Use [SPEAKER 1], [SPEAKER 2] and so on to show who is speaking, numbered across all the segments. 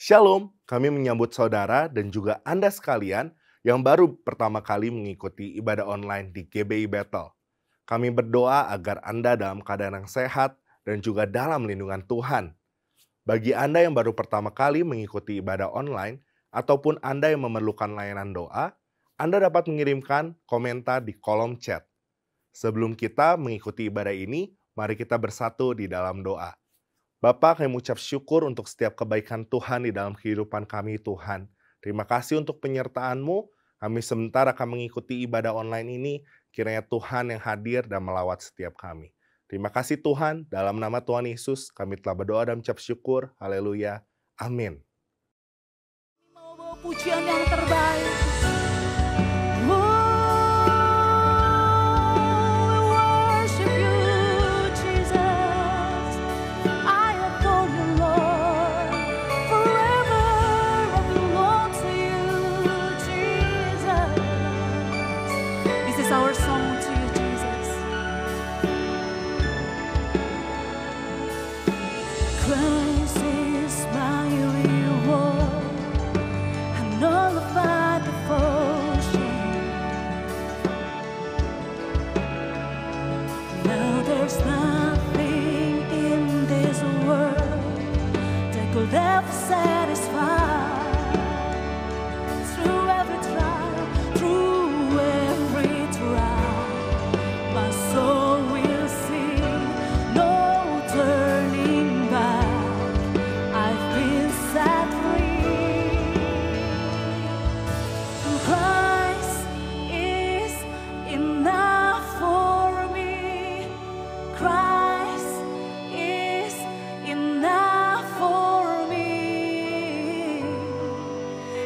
[SPEAKER 1] Shalom, kami menyambut saudara dan juga Anda sekalian yang baru pertama kali mengikuti ibadah online di GBI Bethel. Kami berdoa agar Anda dalam keadaan yang sehat dan juga dalam lindungan Tuhan. Bagi Anda yang baru pertama kali mengikuti ibadah online, ataupun Anda yang memerlukan layanan doa, Anda dapat mengirimkan komentar di kolom chat. Sebelum kita mengikuti ibadah ini, mari kita bersatu di dalam doa. Bapa, kami mengucap syukur untuk setiap kebaikan Tuhan di dalam kehidupan kami, Tuhan. Terima kasih untuk penyertaan-Mu. Kami sebentar akan mengikuti ibadah online ini, kiranya Tuhan yang hadir dan melawat setiap kami. Terima kasih Tuhan, dalam nama Tuhan Yesus, kami telah berdoa dan mengucap syukur. Haleluya. Amin.
[SPEAKER 2] Mau bawa pujian yang terbaik. Our song to you, Jesus. Christ is my reward, and all of my devotion. Now there's nothing in this world that could ever satisfy. Through every trial, through every my soul will sing, no turning back. I've been set free. Christ is enough for me. Christ is enough for me.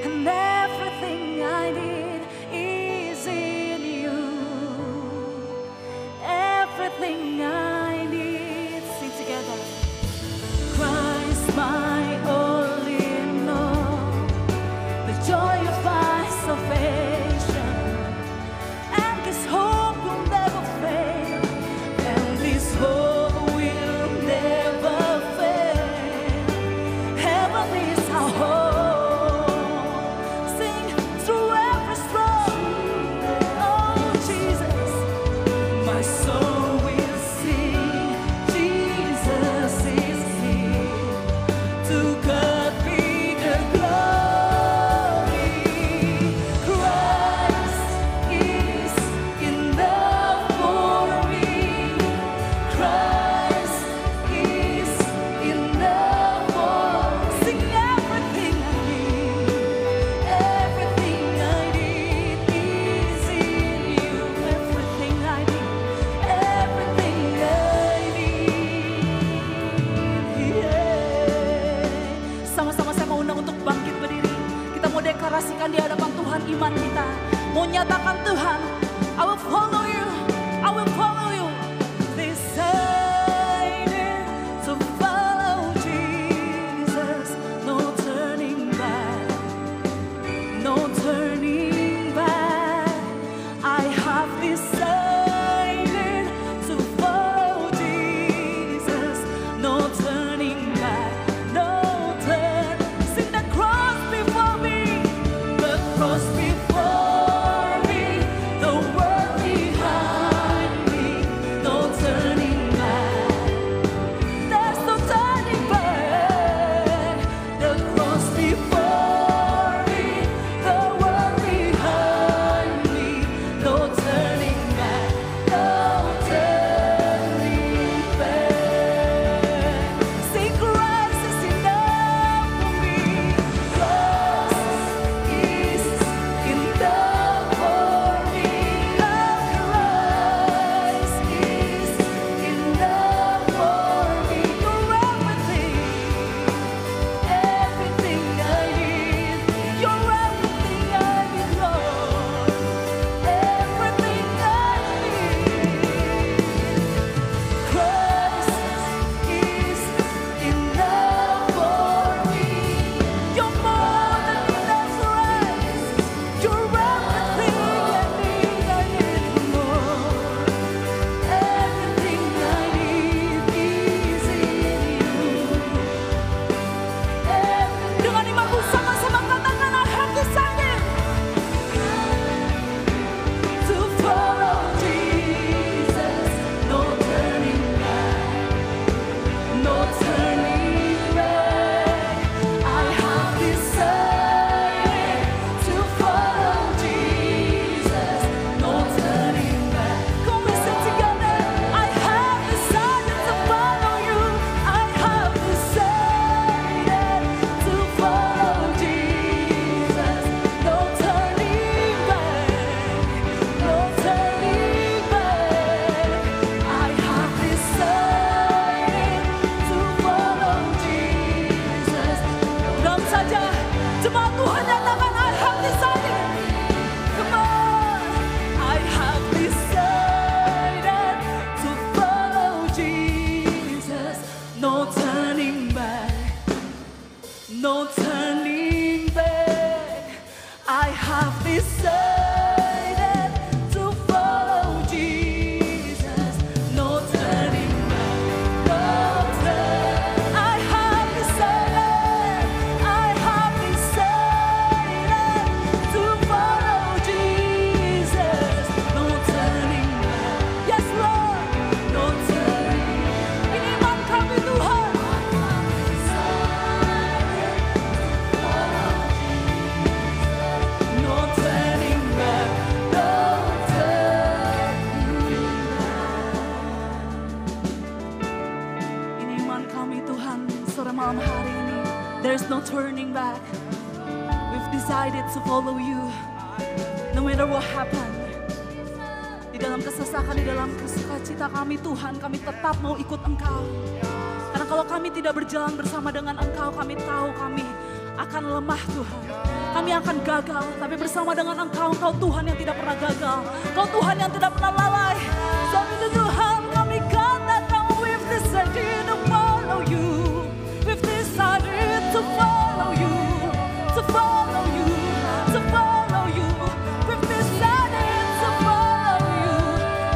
[SPEAKER 2] And everything I need is in you. Everything I need, sing together. Christ, my all in all, the joy of my salvation, and this hope will never fail, and this hope malam hari ini. There's no turning back. We've decided to follow you. No matter what happened. Di dalam kesesakan, di dalam sukacita kami Tuhan, kami tetap mau ikut Engkau. Karena kalau kami tidak berjalan bersama dengan Engkau, kami tahu kami akan lemah Tuhan. Kami akan gagal, tapi bersama dengan Engkau, Engkau Tuhan yang tidak pernah gagal. Engkau Tuhan yang tidak pernah lalai. Sebab itu Tuhan, kami katakan we've decided to follow you. We've decided to follow you. To follow you. To follow you. We've decided to follow you.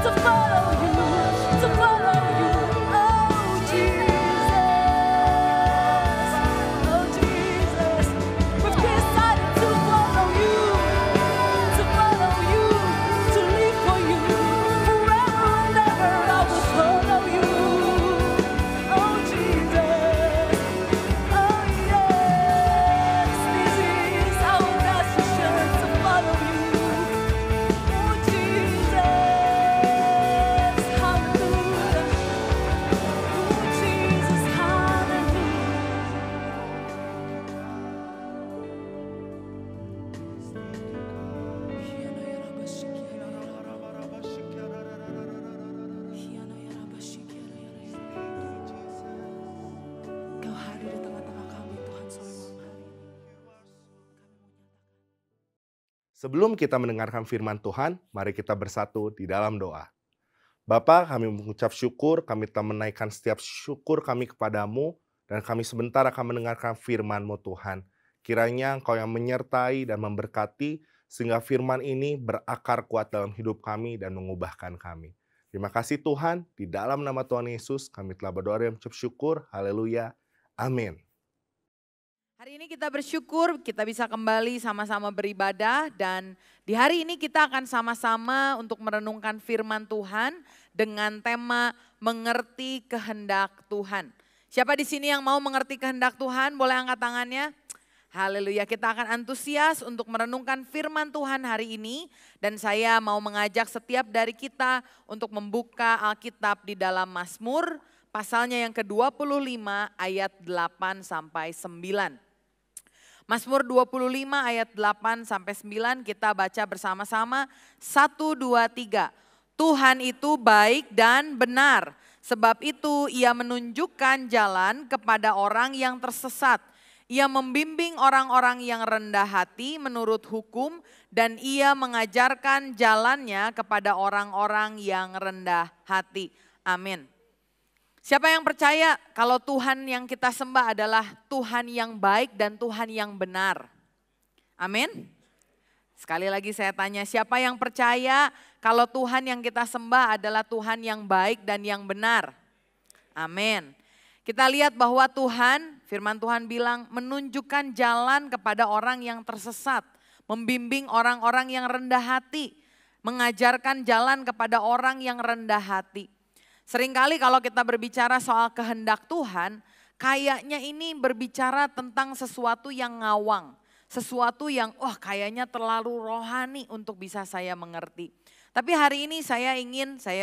[SPEAKER 2] To follow you. To follow you. Oh Jesus. Oh Jesus. We've decided to follow you. To follow you. To live for you. Forever and ever I will follow you. Oh Jesus. Oh yes. This is our decision to follow you. Oh Jesus. Hallelujah. Oh Jesus. Kau hadir di tengah-tengah kami Tuhan sore malam hari ini.
[SPEAKER 1] Sebelum kita mendengarkan firman Tuhan, mari kita bersatu di dalam doa. Bapa, kami mengucap syukur, kami telah menaikkan setiap syukur kami kepadamu, dan kami sebentar akan mendengarkan firman-Mu Tuhan. Kiranya Engkau yang menyertai dan memberkati, sehingga firman ini berakar kuat dalam hidup kami dan mengubahkan kami. Terima kasih Tuhan, di dalam nama Tuhan Yesus kami telah berdoa dan mengucap syukur. Haleluya. Amin.
[SPEAKER 3] Hari ini kita bersyukur kita bisa kembali sama-sama beribadah dan di hari ini kita akan sama-sama untuk merenungkan firman Tuhan dengan tema mengerti kehendak Tuhan. Siapa di sini yang mau mengerti kehendak Tuhan? Boleh angkat tangannya? Haleluya, kita akan antusias untuk merenungkan firman Tuhan hari ini dan saya mau mengajak setiap dari kita untuk membuka Alkitab di dalam Mazmur pasalnya yang ke-25 ayat 8 sampai 9. Mazmur 25 ayat 8 sampai 9 kita baca bersama-sama 1, 2, 3. Tuhan itu baik dan benar, sebab itu ia menunjukkan jalan kepada orang yang tersesat. Ia membimbing orang-orang yang rendah hati menurut hukum dan ia mengajarkan jalannya kepada orang-orang yang rendah hati. Amin. Siapa yang percaya kalau Tuhan yang kita sembah adalah Tuhan yang baik dan Tuhan yang benar? Amin. Sekali lagi saya tanya, siapa yang percaya kalau Tuhan yang kita sembah adalah Tuhan yang baik dan yang benar? Amin. Kita lihat bahwa Tuhan, firman Tuhan bilang menunjukkan jalan kepada orang yang tersesat. Membimbing orang-orang yang rendah hati. Mengajarkan jalan kepada orang yang rendah hati. Seringkali kalau kita berbicara soal kehendak Tuhan, kayaknya ini berbicara tentang sesuatu yang ngawang. Sesuatu yang kayaknya terlalu rohani untuk bisa saya mengerti. Tapi hari ini saya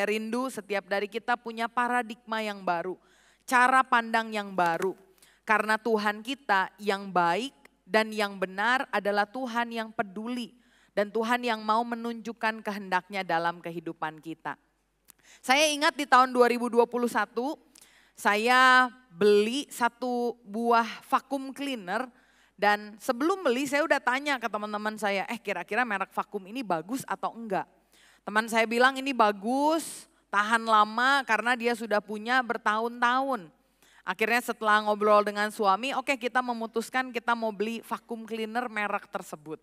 [SPEAKER 3] rindu setiap dari kita punya paradigma yang baru. Cara pandang yang baru. Karena Tuhan kita yang baik dan yang benar adalah Tuhan yang peduli. Dan Tuhan yang mau menunjukkan kehendaknya dalam kehidupan kita. Saya ingat di tahun 2021 saya beli satu buah vakum cleaner dan sebelum beli saya udah tanya ke teman-teman saya, kira-kira merek vakum ini bagus atau enggak? Teman saya bilang ini bagus, tahan lama karena dia sudah punya bertahun-tahun. Akhirnya setelah ngobrol dengan suami, kita memutuskan kita mau beli vakum cleaner merek tersebut.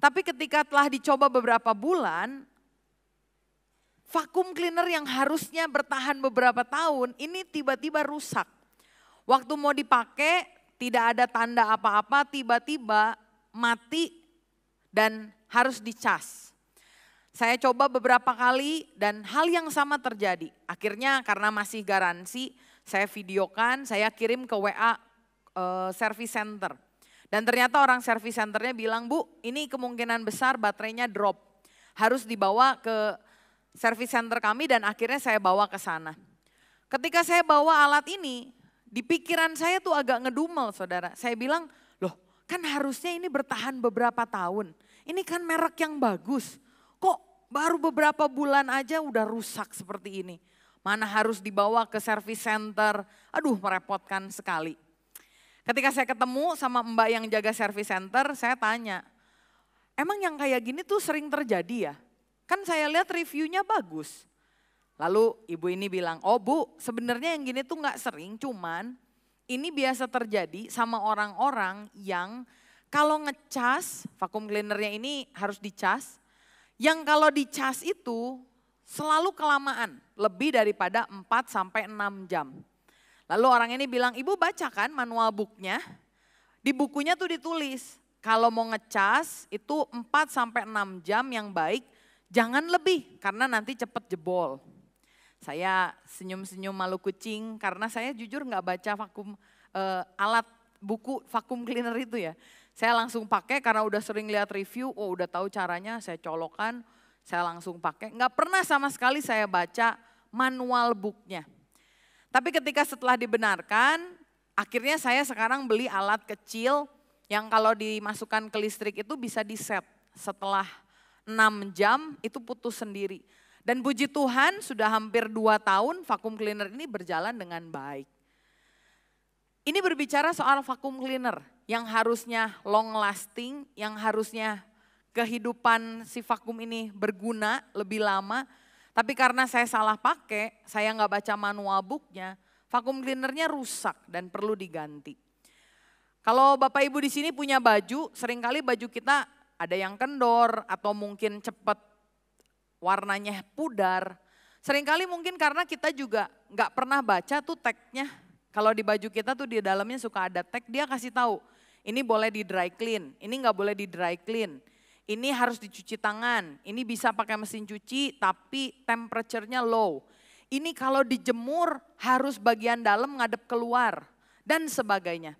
[SPEAKER 3] Tapi ketika telah dicoba beberapa bulan, vakum cleaner yang harusnya bertahan beberapa tahun ini tiba-tiba rusak. Waktu mau dipakai tidak ada tanda apa-apa, tiba-tiba mati dan harus dicas. Saya coba beberapa kali dan hal yang sama terjadi. Akhirnya karena masih garansi, saya videokan, saya kirim ke WA service center. Dan ternyata orang service centernya bilang, Bu ini kemungkinan besar baterainya drop. Harus dibawa ke service center kami dan akhirnya saya bawa ke sana. Ketika saya bawa alat ini, Di pikiran saya tuh agak ngedumel saudara. Saya bilang, loh kan harusnya ini bertahan beberapa tahun. Ini kan merek yang bagus. Kok baru beberapa bulan aja udah rusak seperti ini. Mana harus dibawa ke service center. Aduh merepotkan sekali. Ketika saya ketemu sama mbak yang jaga service center, saya tanya, emang yang kayak gini tuh sering terjadi ya? Kan saya lihat reviewnya bagus. Lalu ibu ini bilang, oh bu sebenarnya yang gini tuh gak sering, cuman ini biasa terjadi sama orang-orang yang kalau ngecas, vacuum cleanernya ini harus dicas, yang kalau dicas itu selalu kelamaan, lebih daripada 4 sampai 6 jam. Lalu orang ini bilang, ibu baca kan manual booknya, di bukunya tuh ditulis, kalau mau ngecas itu 4 sampai 6 jam yang baik, jangan lebih karena nanti cepet jebol. Saya senyum-senyum malu kucing karena saya jujur nggak baca alat buku vacuum cleaner itu ya. Saya langsung pakai karena udah sering lihat review, oh udah tahu caranya, saya colokan, saya langsung pakai. Nggak pernah sama sekali saya baca manual booknya. Tapi ketika setelah dibenarkan, akhirnya saya sekarang beli alat kecil yang kalau dimasukkan ke listrik itu bisa di-set. Setelah 6 jam itu putus sendiri. Dan puji Tuhan sudah hampir 2 tahun vacuum cleaner ini berjalan dengan baik. Ini berbicara soal vacuum cleaner yang harusnya long lasting, yang harusnya kehidupan si vacuum ini berguna lebih lama. Tapi karena saya salah pakai, saya nggak baca manual booknya, vacuum cleanernya rusak dan perlu diganti. Kalau Bapak Ibu di sini punya baju, seringkali baju kita ada yang kendor atau mungkin cepat warnanya pudar. Seringkali mungkin karena kita juga nggak pernah baca tuh tagnya. Kalau di baju kita tuh di dalamnya suka ada tag, dia kasih tahu ini boleh di dry clean, ini nggak boleh di dry clean. Ini harus dicuci tangan, ini bisa pakai mesin cuci tapi temperature-nya low. Ini kalau dijemur harus bagian dalam ngadep keluar dan sebagainya.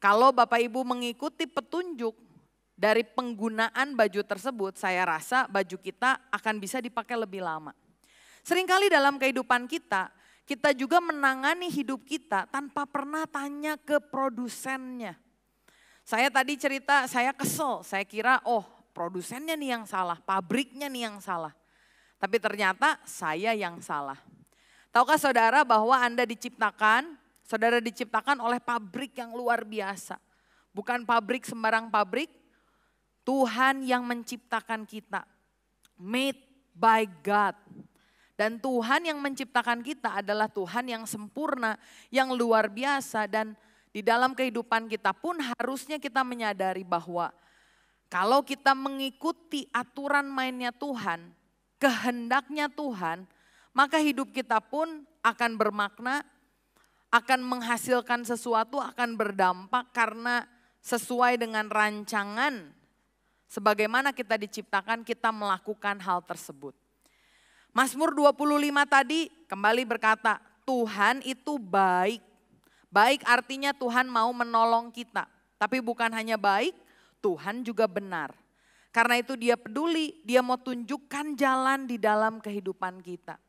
[SPEAKER 3] Kalau Bapak Ibu mengikuti petunjuk dari penggunaan baju tersebut, saya rasa baju kita akan bisa dipakai lebih lama. Seringkali dalam kehidupan kita, kita juga menangani hidup kita tanpa pernah tanya ke produsennya. Saya tadi cerita, saya kesel, saya kira oh produsennya nih yang salah, pabriknya nih yang salah. Tapi ternyata saya yang salah. Tahukah saudara bahwa Anda diciptakan, saudara diciptakan oleh pabrik yang luar biasa. Bukan pabrik sembarang pabrik, Tuhan yang menciptakan kita, made by God. Dan Tuhan yang menciptakan kita adalah Tuhan yang sempurna, yang luar biasa. Dan di dalam kehidupan kita pun harusnya kita menyadari bahwa kalau kita mengikuti aturan mainnya Tuhan, kehendaknya Tuhan, maka hidup kita pun akan bermakna, akan menghasilkan sesuatu, akan berdampak karena sesuai dengan rancangan. Sebagaimana kita diciptakan, kita melakukan hal tersebut. Mazmur 25 tadi kembali berkata, Tuhan itu baik. Baik artinya Tuhan mau menolong kita. Tapi bukan hanya baik, Tuhan juga benar. Karena itu dia peduli, dia mau tunjukkan jalan di dalam kehidupan kita.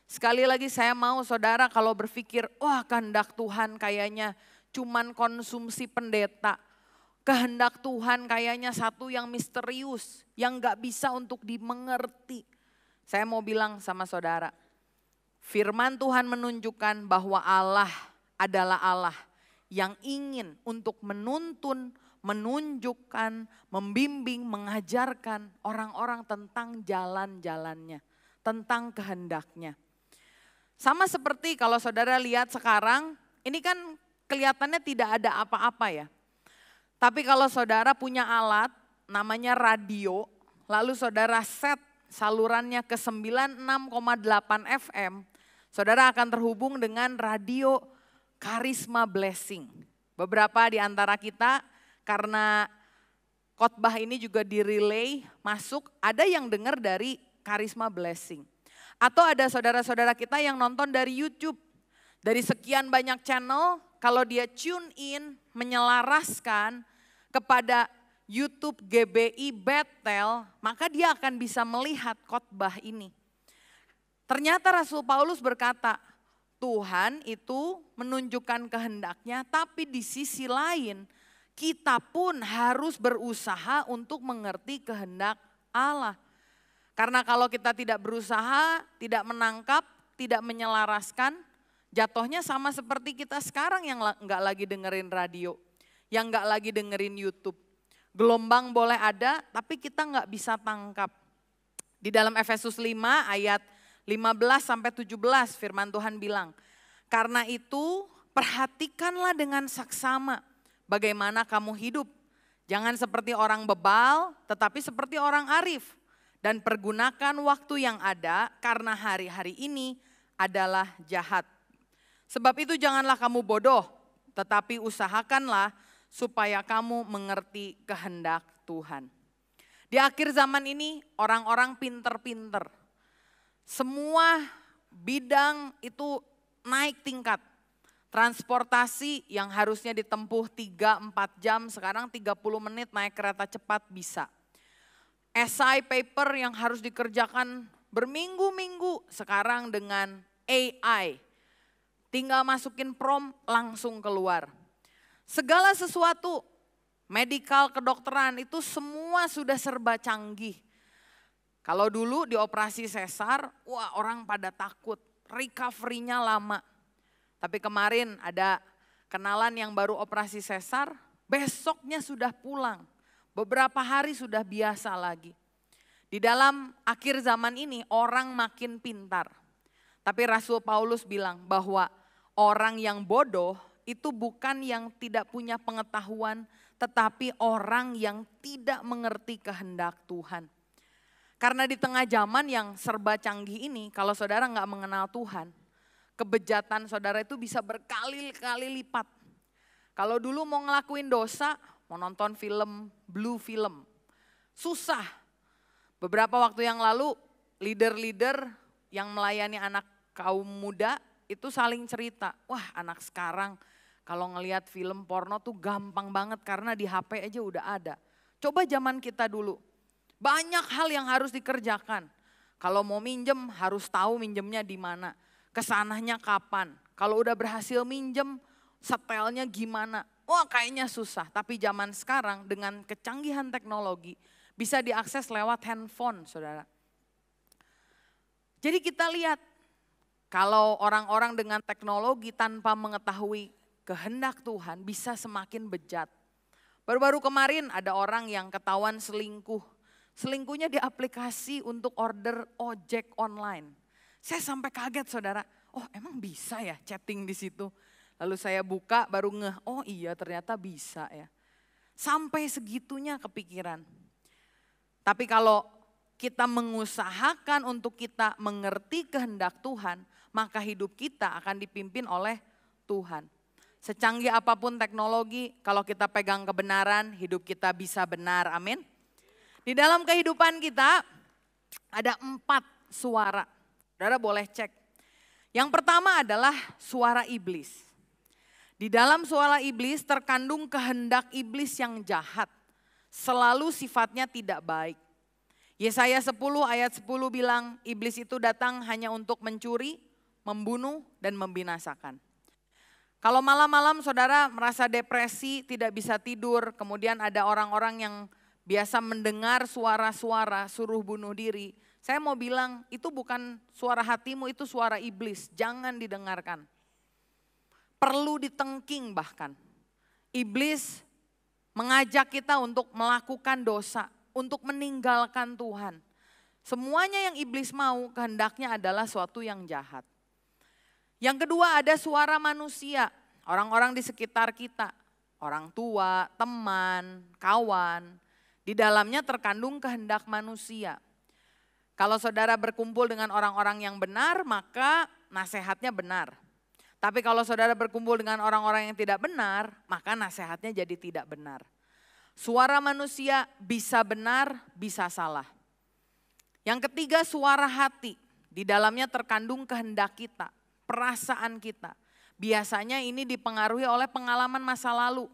[SPEAKER 3] Sekali lagi saya mau saudara kalau berpikir, wah kehendak Tuhan kayaknya cuman konsumsi pendeta. Kehendak Tuhan kayaknya satu yang misterius, yang gak bisa untuk dimengerti. Saya mau bilang sama saudara, firman Tuhan menunjukkan bahwa Allah adalah Allah yang ingin untuk menuntun, menunjukkan, membimbing, mengajarkan orang-orang tentang jalan-jalannya, tentang kehendaknya. Sama seperti kalau saudara lihat sekarang, ini kan kelihatannya tidak ada apa-apa ya. Tapi kalau saudara punya alat namanya radio, lalu saudara set salurannya ke 96,8 FM, saudara akan terhubung dengan radio Karisma Blessing. Beberapa di antara kita karena khotbah ini juga di-relay masuk, ada yang dengar dari Karisma Blessing. Atau ada saudara-saudara kita yang nonton dari YouTube. Dari sekian banyak channel, kalau dia tune in, menyelaraskan kepada YouTube GBI Bethel, maka dia akan bisa melihat khotbah ini. Ternyata Rasul Paulus berkata, Tuhan itu menunjukkan kehendaknya, tapi di sisi lain kita pun harus berusaha untuk mengerti kehendak Allah. Karena kalau kita tidak berusaha, tidak menangkap, tidak menyelaraskan, jatuhnya sama seperti kita sekarang yang nggak lagi dengerin radio, yang nggak lagi dengerin YouTube. Gelombang boleh ada, tapi kita nggak bisa tangkap. Di dalam Efesus 5 ayat 15-17 firman Tuhan bilang, karena itu perhatikanlah dengan saksama bagaimana kamu hidup. Jangan seperti orang bebal, tetapi seperti orang arif. Dan pergunakan waktu yang ada karena hari-hari ini adalah jahat. Sebab itu janganlah kamu bodoh, tetapi usahakanlah supaya kamu mengerti kehendak Tuhan. Di akhir zaman ini orang-orang pinter-pinter. Semua bidang itu naik tingkat. Transportasi yang harusnya ditempuh 3-4 jam, sekarang 30 menit naik kereta cepat bisa. Esai paper yang harus dikerjakan berminggu-minggu, sekarang dengan AI. Tinggal masukin prompt langsung keluar. Segala sesuatu, medikal, kedokteran itu semua sudah serba canggih. Kalau dulu di operasi sesar, wah orang pada takut, recovery-nya lama. Tapi kemarin ada kenalan yang baru operasi sesar, besoknya sudah pulang. Beberapa hari sudah biasa lagi. Di dalam akhir zaman ini orang makin pintar. Tapi Rasul Paulus bilang bahwa orang yang bodoh itu bukan yang tidak punya pengetahuan, tetapi orang yang tidak mengerti kehendak Tuhan. Karena di tengah zaman yang serba canggih ini, kalau saudara nggak mengenal Tuhan, kebejatan saudara itu bisa berkali-kali lipat. Kalau dulu mau ngelakuin dosa, mau nonton film, blue film, susah. Beberapa waktu yang lalu, leader-leader yang melayani anak kaum muda itu saling cerita, wah anak sekarang kalau ngelihat film porno tuh gampang banget karena di HP aja udah ada. Coba zaman kita dulu, banyak hal yang harus dikerjakan. Kalau mau minjem harus tahu minjemnya di mana, kesananya kapan. Kalau udah berhasil minjem, setelnya gimana. Wah kayaknya susah, tapi zaman sekarang dengan kecanggihan teknologi bisa diakses lewat handphone saudara. Jadi kita lihat kalau orang-orang dengan teknologi tanpa mengetahui kehendak Tuhan bisa semakin bejat. Baru-baru kemarin ada orang yang ketahuan selingkuh. Selingkuhnya di aplikasi untuk order ojek online. Saya sampai kaget saudara, oh emang bisa ya chatting di situ. Lalu saya buka baru ngeh, oh iya ternyata bisa ya. Sampai segitunya kepikiran. Tapi kalau kita mengusahakan untuk kita mengerti kehendak Tuhan, maka hidup kita akan dipimpin oleh Tuhan. Secanggih apapun teknologi, kalau kita pegang kebenaran, hidup kita bisa benar, amin. Di dalam kehidupan kita ada 4 suara, saudara boleh cek. Yang pertama adalah suara iblis. Di dalam suara iblis terkandung kehendak iblis yang jahat, selalu sifatnya tidak baik. Yesaya 10 ayat 10 bilang iblis itu datang hanya untuk mencuri, membunuh dan membinasakan. Kalau malam-malam saudara merasa depresi, tidak bisa tidur, kemudian ada orang-orang yang biasa mendengar suara-suara suruh bunuh diri. Saya mau bilang itu bukan suara hatimu, itu suara iblis, jangan didengarkan. Perlu ditengking bahkan. Iblis mengajak kita untuk melakukan dosa, untuk meninggalkan Tuhan. Semuanya yang iblis mau kehendaknya adalah suatu yang jahat. Yang kedua ada suara manusia, orang-orang di sekitar kita, orang tua, teman, kawan. Di dalamnya terkandung kehendak manusia. Kalau saudara berkumpul dengan orang-orang yang benar, maka nasihatnya benar. Tapi kalau saudara berkumpul dengan orang-orang yang tidak benar, maka nasihatnya jadi tidak benar. Suara manusia bisa benar, bisa salah. Yang ketiga suara hati, di dalamnya terkandung kehendak kita, perasaan kita. Biasanya ini dipengaruhi oleh pengalaman masa lalu.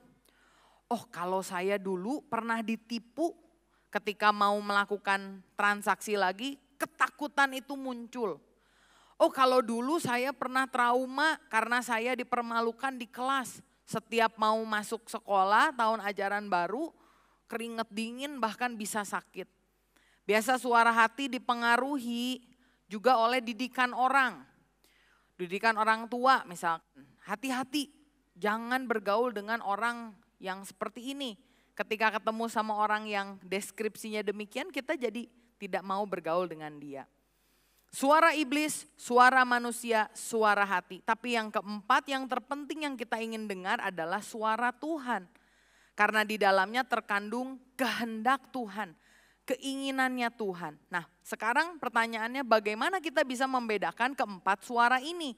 [SPEAKER 3] Oh kalau saya dulu pernah ditipu ketika mau melakukan transaksi lagi, ketakutan itu muncul. Oh kalau dulu saya pernah trauma karena saya dipermalukan di kelas. Setiap mau masuk sekolah tahun ajaran baru, keringet dingin bahkan bisa sakit. Biasa suara hati dipengaruhi juga oleh didikan orang. Didikan orang tua misalkan, hati-hati jangan bergaul dengan orang yang seperti ini. Ketika ketemu sama orang yang deskripsinya demikian, kita jadi tidak mau bergaul dengan dia. Suara iblis, suara manusia, suara hati. Tapi yang keempat yang terpenting yang kita ingin dengar adalah suara Tuhan. Karena di dalamnya terkandung kehendak Tuhan, keinginannya Tuhan. Nah sekarang pertanyaannya bagaimana kita bisa membedakan keempat suara ini?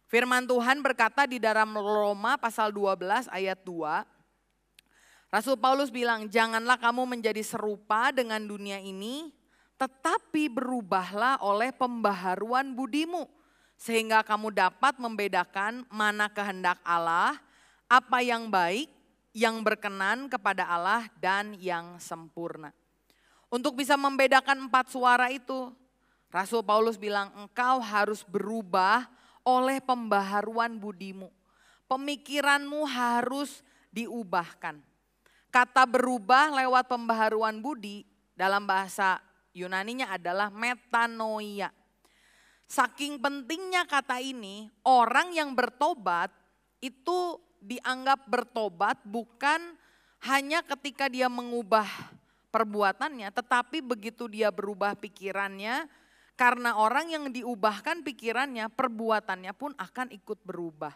[SPEAKER 3] Firman Tuhan berkata di dalam Roma pasal 12 ayat 2. Rasul Paulus bilang janganlah kamu menjadi serupa dengan dunia ini. Tetapi berubahlah oleh pembaharuan budimu. Sehingga kamu dapat membedakan mana kehendak Allah, apa yang baik, yang berkenan kepada Allah dan yang sempurna. Untuk bisa membedakan empat suara itu, Rasul Paulus bilang engkau harus berubah oleh pembaharuan budimu. Pemikiranmu harus diubahkan. Kata berubah lewat pembaharuan budi dalam bahasa Yunaninya adalah metanoia. Saking pentingnya kata ini, orang yang bertobat itu dianggap bertobat bukan hanya ketika dia mengubah perbuatannya, tetapi begitu dia berubah pikirannya, karena orang yang diubahkan pikirannya, perbuatannya pun akan ikut berubah.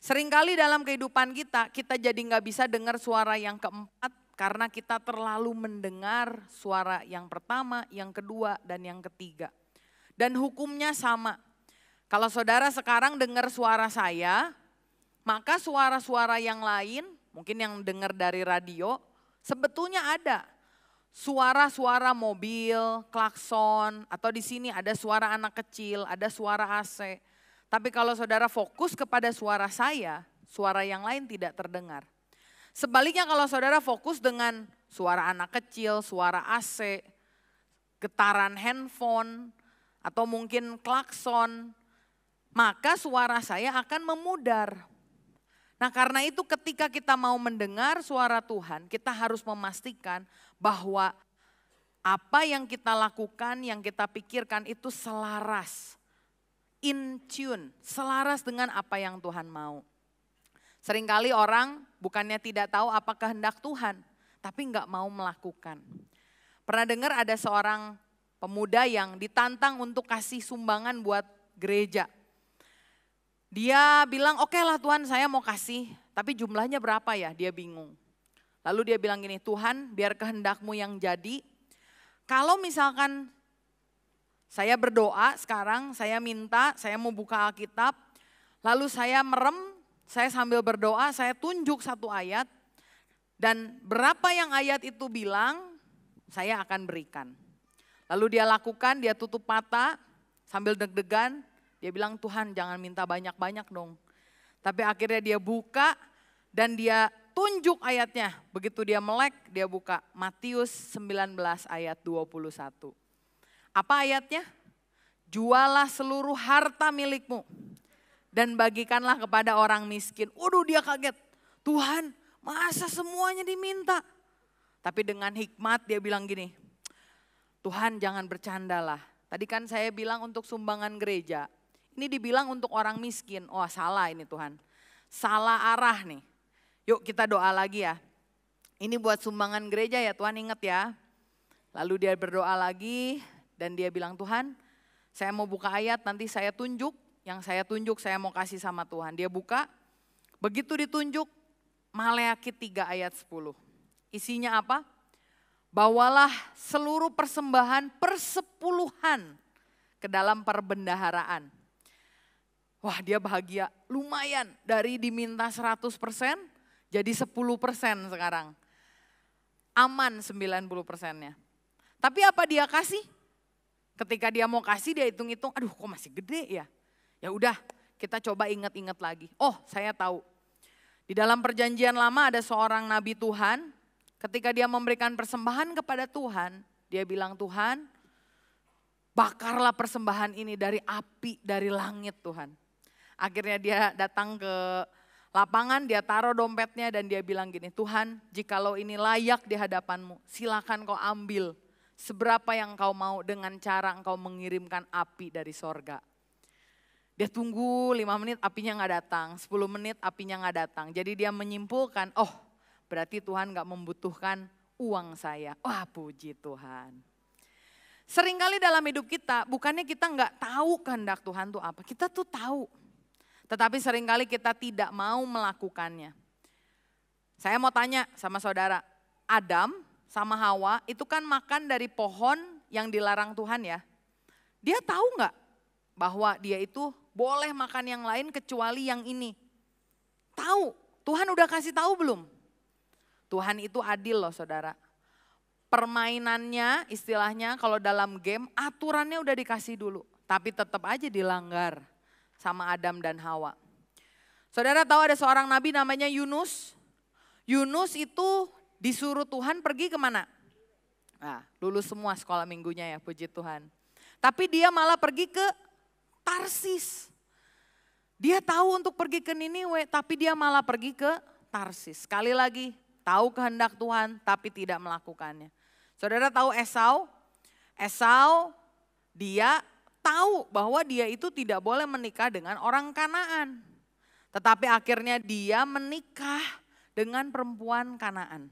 [SPEAKER 3] Seringkali dalam kehidupan kita jadi nggak bisa dengar suara yang keempat, karena kita terlalu mendengar suara yang pertama, yang kedua, dan yang ketiga. Dan hukumnya sama. Kalau saudara sekarang dengar suara saya, maka suara-suara yang lain, mungkin yang dengar dari radio, sebetulnya ada. Suara-suara mobil, klakson, atau di sini ada suara anak kecil, ada suara AC. Tapi kalau saudara fokus kepada suara saya, suara yang lain tidak terdengar. Sebaliknya kalau saudara fokus dengan suara anak kecil, suara AC, getaran handphone, atau mungkin klakson, maka suara saya akan memudar. Nah karena itu ketika kita mau mendengar suara Tuhan, kita harus memastikan bahwa apa yang kita lakukan, yang kita pikirkan itu selaras, in tune, selaras dengan apa yang Tuhan mau. Seringkali orang bukannya tidak tahu apa kehendak Tuhan, tapi enggak mau melakukan. Pernah dengar ada seorang pemuda yang ditantang untuk kasih sumbangan buat gereja. Dia bilang, oke lah Tuhan saya mau kasih, tapi jumlahnya berapa ya? Dia bingung. Lalu dia bilang gini, Tuhan biar kehendakmu yang jadi. Kalau misalkan saya berdoa sekarang, saya minta, saya mau buka Alkitab, lalu saya merem, saya sambil berdoa, saya tunjuk satu ayat, dan berapa yang ayat itu bilang, saya akan berikan. Lalu dia lakukan, dia tutup mata, sambil deg-degan, dia bilang Tuhan jangan minta banyak-banyak dong. Tapi akhirnya dia buka dan dia tunjuk ayatnya. Begitu dia melek, dia buka Matius 19 ayat 21. Apa ayatnya? Jualah seluruh harta milikmu dan bagikanlah kepada orang miskin. Waduh dia kaget, Tuhan masa semuanya diminta? Tapi dengan hikmat dia bilang gini, Tuhan jangan bercandalah. Tadi kan saya bilang untuk sumbangan gereja, ini dibilang untuk orang miskin. Wah salah ini Tuhan, salah arah nih. Yuk kita doa lagi ya. Ini buat sumbangan gereja ya Tuhan, ingat ya. Lalu dia berdoa lagi dan dia bilang Tuhan saya mau buka ayat nanti saya tunjuk. Yang saya tunjuk saya mau kasih sama Tuhan. Dia buka, begitu ditunjuk Maleakhi 3 ayat 10. Isinya apa? Bawalah seluruh persembahan persepuluhan ke dalam perbendaharaan. Wah dia bahagia, lumayan dari diminta 100% jadi 10% sekarang. Aman 90%-nya. Tapi apa dia kasih? Ketika dia mau kasih dia hitung-hitung, aduh kok masih gede ya. Ya udah kita coba ingat-ingat lagi. Oh saya tahu, di dalam perjanjian lama ada seorang nabi Tuhan, ketika dia memberikan persembahan kepada Tuhan, dia bilang Tuhan bakarlah persembahan ini dari api dari langit Tuhan. Akhirnya dia datang ke lapangan, dia taruh dompetnya dan dia bilang gini, Tuhan jikalau ini layak di hadapanmu, silakan kau ambil seberapa yang kau mau dengan cara engkau mengirimkan api dari sorga. Dia tunggu 5 menit apinya gak datang, 10 menit apinya gak datang. Jadi dia menyimpulkan, oh berarti Tuhan gak membutuhkan uang saya. Wah puji Tuhan. Seringkali dalam hidup kita, bukannya kita gak tahu kehendak Tuhan itu apa. Kita tuh tahu, tetapi seringkali kita tidak mau melakukannya. Saya mau tanya sama saudara, Adam sama Hawa itu kan makan dari pohon yang dilarang Tuhan ya. Dia tahu gak bahwa dia itu boleh makan yang lain kecuali yang ini? Tahu, Tuhan udah kasih tahu belum? Tuhan itu adil loh saudara. Permainannya istilahnya kalau dalam game aturannya udah dikasih dulu. Tapi tetap aja dilanggar sama Adam dan Hawa. Saudara tahu ada seorang nabi namanya Yunus. Yunus itu disuruh Tuhan pergi kemana? Nah, lulus semua sekolah minggunya ya, puji Tuhan. Tapi dia malah pergi ke Tarsis. Dia tahu untuk pergi ke Niniwe, tapi dia malah pergi ke Tarsis. Sekali lagi, tahu kehendak Tuhan tapi tidak melakukannya. Saudara tahu Esau? Esau dia tahu bahwa dia itu tidak boleh menikah dengan orang Kanaan. Tetapi akhirnya dia menikah dengan perempuan Kanaan.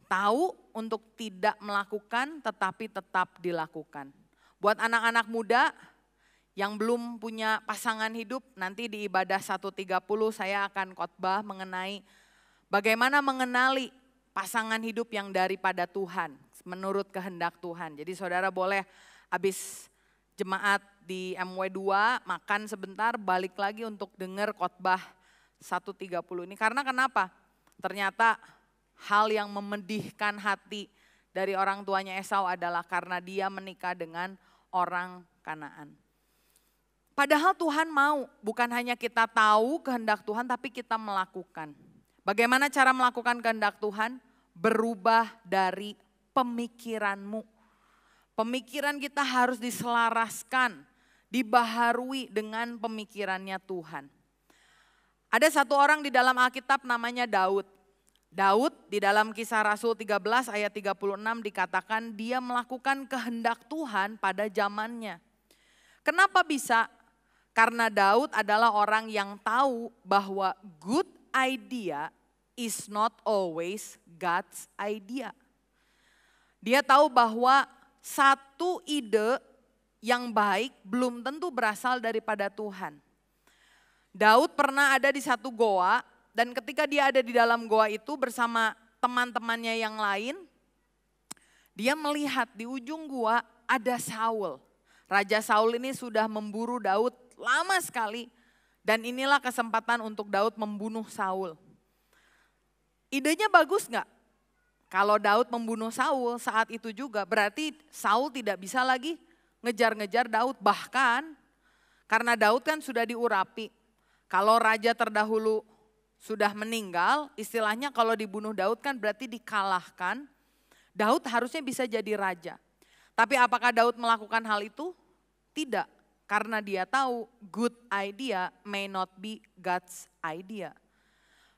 [SPEAKER 3] Tahu untuk tidak melakukan tetapi tetap dilakukan. Buat anak-anak muda yang belum punya pasangan hidup, nanti di ibadah 130 saya akan khotbah mengenai bagaimana mengenali pasangan hidup yang daripada Tuhan, menurut kehendak Tuhan. Jadi saudara boleh habis jemaat di MW2 makan sebentar, balik lagi untuk dengar khotbah 130 ini. Karena kenapa? Ternyata hal yang memedihkan hati dari orang tuanya Esau adalah karena dia menikah dengan orang Kanaan. Padahal Tuhan mau, bukan hanya kita tahu kehendak Tuhan tapi kita melakukan. Bagaimana cara melakukan kehendak Tuhan? Berubah dari pemikiranmu. Pemikiran kita harus diselaraskan, dibaharui dengan pemikirannya Tuhan. Ada satu orang di dalam Alkitab namanya Daud. Daud di dalam Kisah Rasul 13 ayat 36 dikatakan dia melakukan kehendak Tuhan pada zamannya. Kenapa bisa? Karena Daud adalah orang yang tahu bahwa good idea is not always God's idea. Dia tahu bahwa satu ide yang baik belum tentu berasal daripada Tuhan. Daud pernah ada di satu goa dan ketika dia ada di dalam goa itu bersama teman-temannya yang lain, dia melihat di ujung goa ada Saul. Raja Saul ini sudah memburu Daud lama sekali dan inilah kesempatan untuk Daud membunuh Saul. Idenya bagus nggak? Kalau Daud membunuh Saul saat itu juga berarti Saul tidak bisa lagi ngejar-ngejar Daud. Bahkan karena Daud kan sudah diurapi. Kalau raja terdahulu sudah meninggal, istilahnya kalau dibunuh Daud kan berarti dikalahkan. Daud harusnya bisa jadi raja. Tapi apakah Daud melakukan hal itu? Tidak. Karena dia tahu good idea may not be God's idea.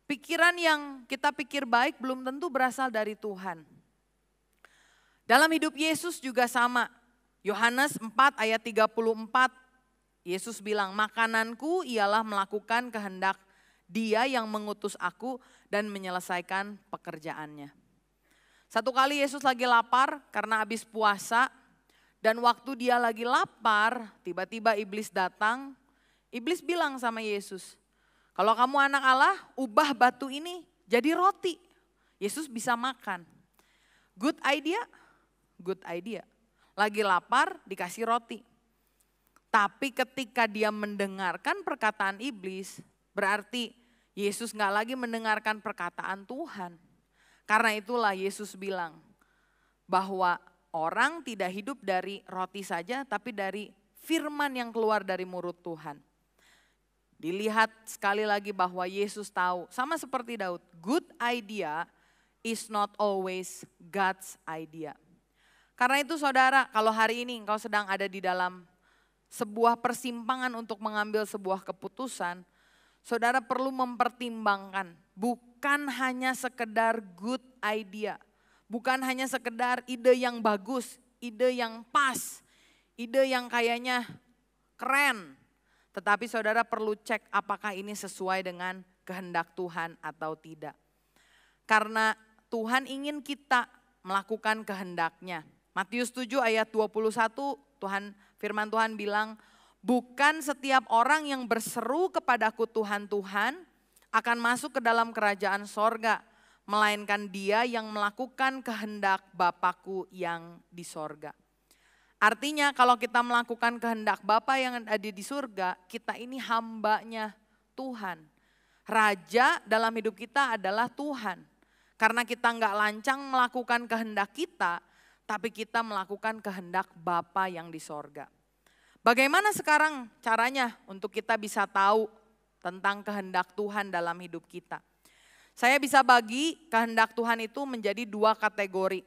[SPEAKER 3] Pikiran yang kita pikir baik belum tentu berasal dari Tuhan. Dalam hidup Yesus juga sama. Yohanes 4 ayat 34, Yesus bilang, makananku ialah melakukan kehendak Dia yang mengutus aku dan menyelesaikan pekerjaannya. Satu kali Yesus lagi lapar karena habis puasa. Dan waktu dia lagi lapar, tiba-tiba iblis datang. Iblis bilang sama Yesus, kalau kamu anak Allah, ubah batu ini jadi roti. Yesus bisa makan. Good idea? Good idea. Lagi lapar, dikasih roti. Tapi ketika dia mendengarkan perkataan iblis, berarti Yesus gak lagi mendengarkan perkataan Tuhan. Karena itulah Yesus bilang bahwa orang tidak hidup dari roti saja, tapi dari firman yang keluar dari mulut Tuhan. Dilihat sekali lagi bahwa Yesus tahu, sama seperti Daud, good idea is not always God's idea. Karena itu saudara, kalau hari ini engkau sedang ada di dalam sebuah persimpangan untuk mengambil sebuah keputusan, saudara perlu mempertimbangkan, bukan hanya sekedar good idea, bukan hanya sekedar ide yang bagus, ide yang pas, ide yang kayaknya keren. Tetapi saudara perlu cek apakah ini sesuai dengan kehendak Tuhan atau tidak. Karena Tuhan ingin kita melakukan kehendaknya. Matius 7 ayat 21 firman Tuhan bilang, bukan setiap orang yang berseru kepadaku Tuhan, Tuhan akan masuk ke dalam kerajaan sorga, melainkan dia yang melakukan kehendak Bapakku yang di sorga. Artinya kalau kita melakukan kehendak Bapa yang ada di surga, kita ini hambanya Tuhan. Raja dalam hidup kita adalah Tuhan. Karena kita nggak lancang melakukan kehendak kita, tapi kita melakukan kehendak Bapa yang di sorga. Bagaimana sekarang caranya untuk kita bisa tahu tentang kehendak Tuhan dalam hidup kita? Saya bisa bagi kehendak Tuhan itu menjadi 2 kategori.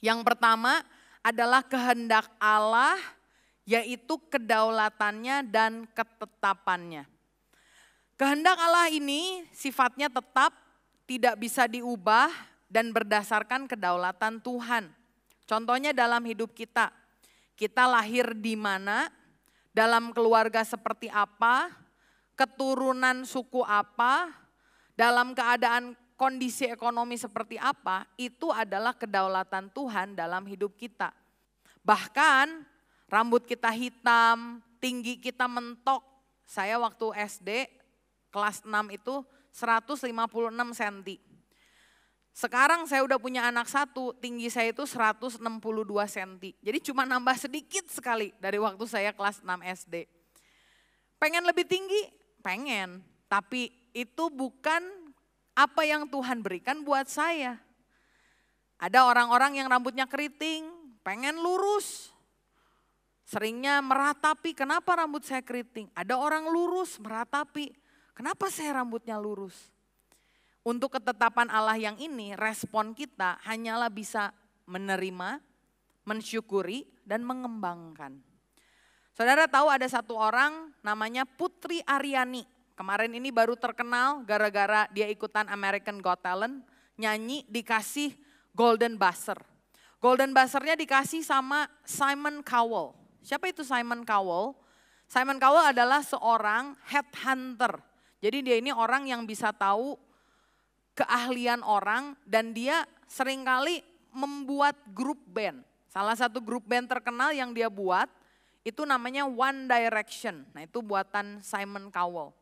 [SPEAKER 3] Yang pertama adalah kehendak Allah, yaitu kedaulatannya dan ketetapannya. Kehendak Allah ini sifatnya tetap, tidak bisa diubah dan berdasarkan kedaulatan Tuhan. Contohnya dalam hidup kita lahir di mana, dalam keluarga seperti apa, keturunan suku apa, dalam keadaan kondisi ekonomi seperti apa, itu adalah kedaulatan Tuhan dalam hidup kita. Bahkan rambut kita hitam, tinggi kita mentok. Saya waktu SD kelas 6 itu 156 cm. Sekarang saya udah punya anak 1, tinggi saya itu 162 cm. Jadi cuma nambah sedikit sekali dari waktu saya kelas 6 SD. Pengen lebih tinggi? Pengen. Tapi itu bukan apa yang Tuhan berikan buat saya. Ada orang-orang yang rambutnya keriting, pengen lurus. Seringnya meratapi, kenapa rambut saya keriting? Ada orang lurus meratapi, kenapa saya rambutnya lurus? Untuk ketetapan Allah yang ini, respon kita hanyalah bisa menerima, mensyukuri, dan mengembangkan. Saudara tahu ada satu orang namanya Putri Aryani. Kemarin ini baru terkenal gara-gara dia ikutan American Got Talent, nyanyi dikasih Golden Buzzer. Golden Buzzer-nya dikasih sama Simon Cowell. Siapa itu Simon Cowell? Simon Cowell adalah seorang headhunter. Jadi dia ini orang yang bisa tahu keahlian orang dan dia seringkali membuat grup band. Salah satu grup band terkenal yang dia buat itu namanya One Direction. Nah itu buatan Simon Cowell.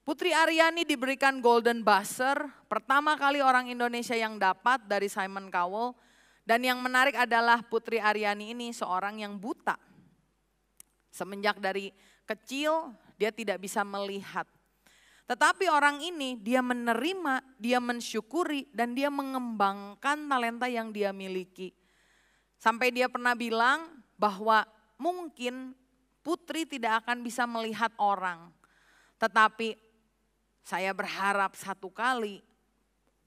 [SPEAKER 3] Putri Aryani diberikan Golden Buzzer, pertama kali orang Indonesia yang dapat dari Simon Cowell. Dan yang menarik adalah Putri Aryani ini seorang yang buta. Semenjak dari kecil dia tidak bisa melihat. Tetapi orang ini dia menerima, dia mensyukuri dan dia mengembangkan talenta yang dia miliki. Sampai dia pernah bilang bahwa mungkin Putri tidak akan bisa melihat orang. Tetapi saya berharap satu kali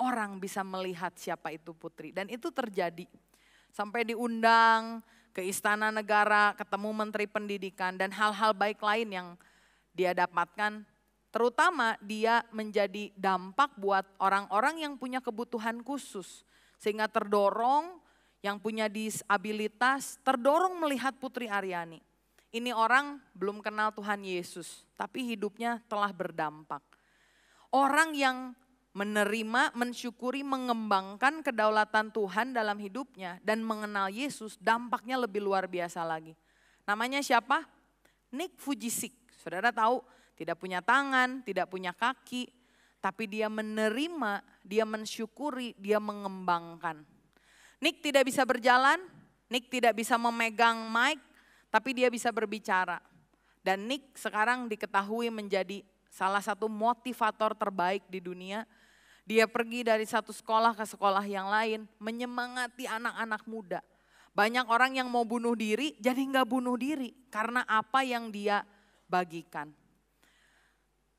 [SPEAKER 3] orang bisa melihat siapa itu Putri. Dan itu terjadi. Sampai diundang ke Istana Negara, ketemu Menteri Pendidikan dan hal-hal baik lain yang dia dapatkan. Terutama dia menjadi dampak buat orang-orang yang punya kebutuhan khusus. Sehingga terdorong yang punya disabilitas, terdorong melihat Putri Aryani. Ini orang belum kenal Tuhan Yesus, tapi hidupnya telah berdampak. Orang yang menerima, mensyukuri, mengembangkan kedaulatan Tuhan dalam hidupnya dan mengenal Yesus, dampaknya lebih luar biasa lagi. Namanya siapa? Nick Vujicic. Saudara tahu, tidak punya tangan, tidak punya kaki, tapi dia menerima, dia mensyukuri, dia mengembangkan. Nick tidak bisa berjalan, Nick tidak bisa memegang mic, tapi dia bisa berbicara. Dan Nick sekarang diketahui menjadi salah satu motivator terbaik di dunia. Dia pergi dari satu sekolah ke sekolah yang lain, menyemangati anak-anak muda. Banyak orang yang mau bunuh diri, jadi nggak bunuh diri karena apa yang dia bagikan.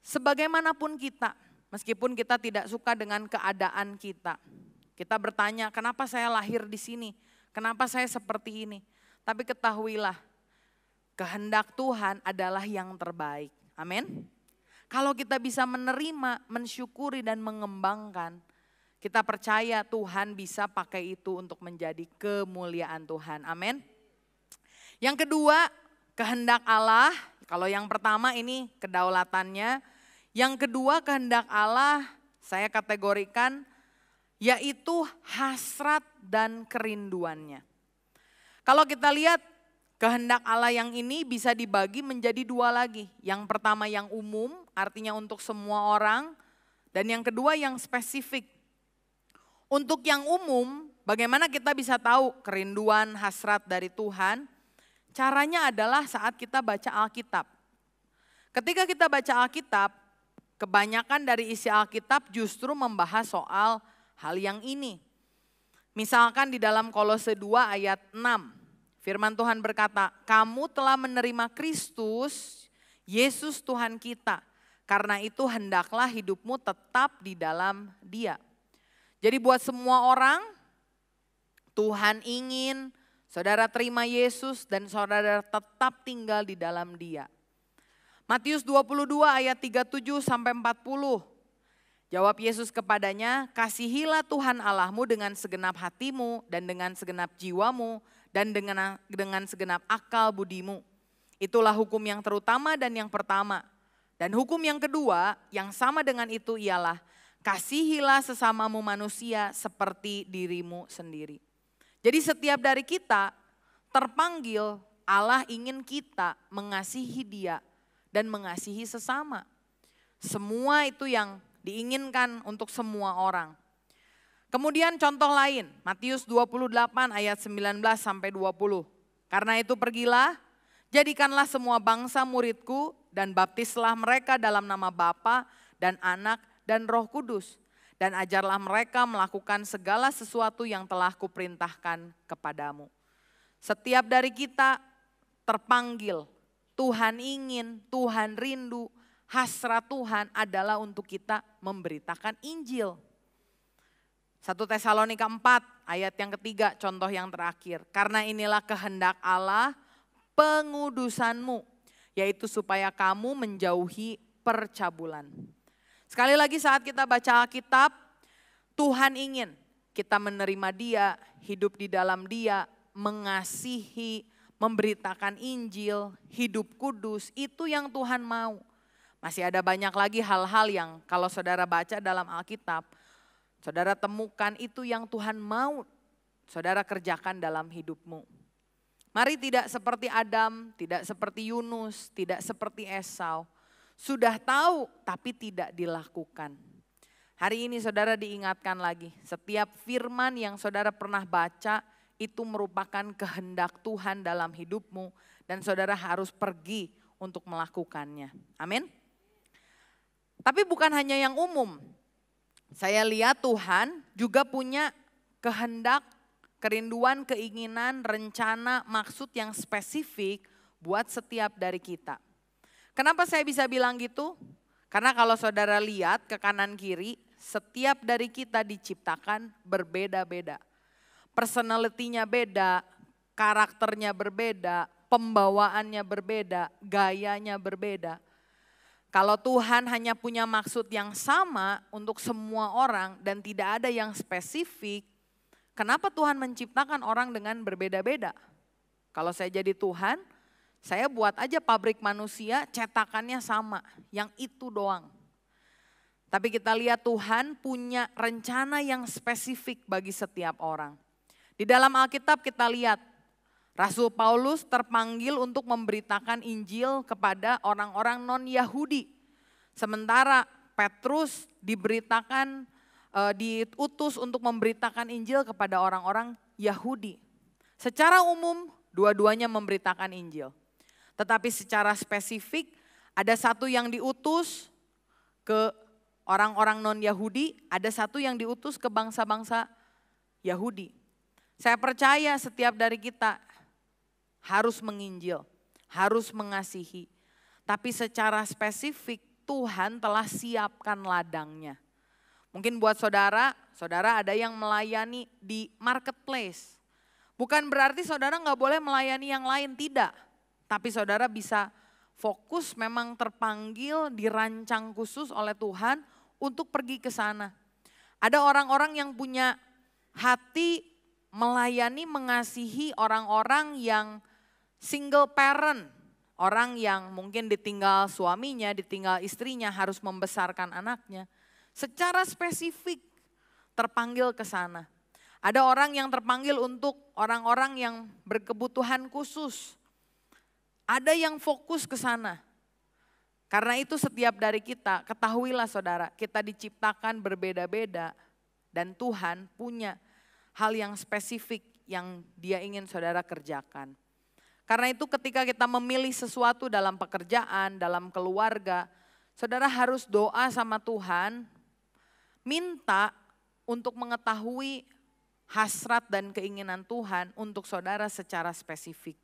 [SPEAKER 3] Sebagaimanapun kita, meskipun kita tidak suka dengan keadaan kita. Kita bertanya, kenapa saya lahir di sini? Kenapa saya seperti ini? Tapi ketahuilah, kehendak Tuhan adalah yang terbaik. Amin. Kalau kita bisa menerima, mensyukuri dan mengembangkan, kita percaya Tuhan bisa pakai itu untuk menjadi kemuliaan Tuhan. Amin. Yang kedua, kehendak Allah. Kalau yang pertama ini kedaulatannya. Yang kedua, kehendak Allah saya kategorikan yaitu hasrat dan kerinduannya. Kalau kita lihat kehendak Allah yang ini bisa dibagi menjadi dua lagi. Yang pertama yang umum, artinya untuk semua orang. Dan yang kedua yang spesifik. Untuk yang umum, bagaimana kita bisa tahu kerinduan, hasrat dari Tuhan? Caranya adalah saat kita baca Alkitab. Ketika kita baca Alkitab, kebanyakan dari isi Alkitab justru membahas soal hal yang ini. Misalkan di dalam Kolose 2 ayat 6, firman Tuhan berkata, kamu telah menerima Kristus, Yesus Tuhan kita. Karena itu hendaklah hidupmu tetap di dalam Dia. Jadi buat semua orang, Tuhan ingin saudara terima Yesus dan saudara tetap tinggal di dalam Dia. Matius 22 ayat 37 sampai 40. Jawab Yesus kepadanya, kasihilah Tuhan Allahmu dengan segenap hatimu dan dengan segenap jiwamu dan dengan segenap akal budimu. Itulah hukum yang terutama dan yang pertama. Dan hukum yang kedua yang sama dengan itu ialah kasihilah sesamamu manusia seperti dirimu sendiri. Jadi setiap dari kita terpanggil Allah ingin kita mengasihi Dia dan mengasihi sesama. Semua itu yang diinginkan untuk semua orang. Kemudian contoh lain, Matius 28 ayat 19 sampai 20. Karena itu pergilah, jadikanlah semua bangsa muridku dan baptislah mereka dalam nama Bapa dan Anak dan Roh Kudus. Dan ajarlah mereka melakukan segala sesuatu yang telah kuperintahkan kepadamu. Setiap dari kita terpanggil, Tuhan ingin, Tuhan rindu, hasrat Tuhan adalah untuk kita memberitakan Injil. 1 Tesalonika 4 ayat yang ketiga, contoh yang terakhir. Karena inilah kehendak Allah pengudusanmu, yaitu supaya kamu menjauhi percabulan. Sekali lagi saat kita baca Alkitab, Tuhan ingin kita menerima Dia, hidup di dalam Dia, mengasihi, memberitakan Injil, hidup kudus, itu yang Tuhan mau. Masih ada banyak lagi hal-hal yang kalau saudara baca dalam Alkitab, saudara temukan itu yang Tuhan mau saudara kerjakan dalam hidupmu. Mari tidak seperti Adam, tidak seperti Yunus, tidak seperti Esau. Sudah tahu tapi tidak dilakukan. Hari ini saudara diingatkan lagi, setiap firman yang saudara pernah baca itu merupakan kehendak Tuhan dalam hidupmu dan saudara harus pergi untuk melakukannya. Amin. Tapi bukan hanya yang umum. Saya lihat Tuhan juga punya kehendak, kerinduan, keinginan, rencana, maksud yang spesifik buat setiap dari kita. Kenapa saya bisa bilang gitu? Karena kalau saudara lihat ke kanan kiri, setiap dari kita diciptakan berbeda-beda. Personalitinya beda, karakternya berbeda, pembawaannya berbeda, gayanya berbeda. Kalau Tuhan hanya punya maksud yang sama untuk semua orang dan tidak ada yang spesifik, kenapa Tuhan menciptakan orang dengan berbeda-beda? Kalau saya jadi Tuhan, saya buat aja pabrik manusia, cetakannya sama, yang itu doang. Tapi kita lihat Tuhan punya rencana yang spesifik bagi setiap orang. Di dalam Alkitab kita lihat, Rasul Paulus terpanggil untuk memberitakan Injil kepada orang-orang non-Yahudi. Sementara Petrus diutus untuk memberitakan Injil kepada orang-orang Yahudi. Secara umum dua-duanya memberitakan Injil. Tetapi secara spesifik ada satu yang diutus ke orang-orang non-Yahudi, ada satu yang diutus ke bangsa-bangsa Yahudi. Saya percaya setiap dari kita harus menginjil, harus mengasihi. Tapi secara spesifik Tuhan telah siapkan ladangnya. Mungkin buat saudara, saudara ada yang melayani di marketplace. Bukan berarti saudara nggak boleh melayani yang lain, tidak. Tapi saudara bisa fokus, memang terpanggil, dirancang khusus oleh Tuhan untuk pergi ke sana. Ada orang-orang yang punya hati melayani, mengasihi orang-orang yang single parent. Orang yang mungkin ditinggal suaminya, ditinggal istrinya, harus membesarkan anaknya. Secara spesifik terpanggil ke sana. Ada orang yang terpanggil untuk orang-orang yang berkebutuhan khusus. Ada yang fokus ke sana. Karena itu setiap dari kita, ketahuilah saudara, kita diciptakan berbeda-beda dan Tuhan punya hal yang spesifik yang Dia ingin saudara kerjakan. Karena itu ketika kita memilih sesuatu dalam pekerjaan, dalam keluarga, saudara harus doa sama Tuhan, minta untuk mengetahui hasrat dan keinginan Tuhan untuk saudara secara spesifik.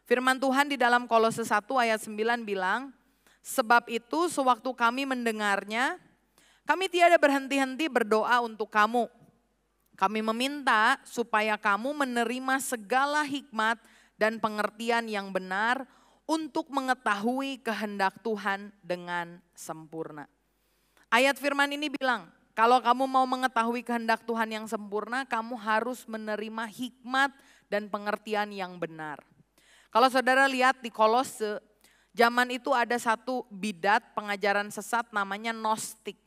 [SPEAKER 3] Firman Tuhan di dalam Kolose 1 ayat 9 bilang, sebab itu sewaktu kami mendengarnya, kami tiada berhenti-henti berdoa untuk kamu. Kami meminta supaya kamu menerima segala hikmat dan pengertian yang benar untuk mengetahui kehendak Tuhan dengan sempurna. Ayat firman ini bilang, kalau kamu mau mengetahui kehendak Tuhan yang sempurna, kamu harus menerima hikmat dan pengertian yang benar. Kalau saudara lihat di Kolose, zaman itu ada satu bidat pengajaran sesat namanya Gnostik.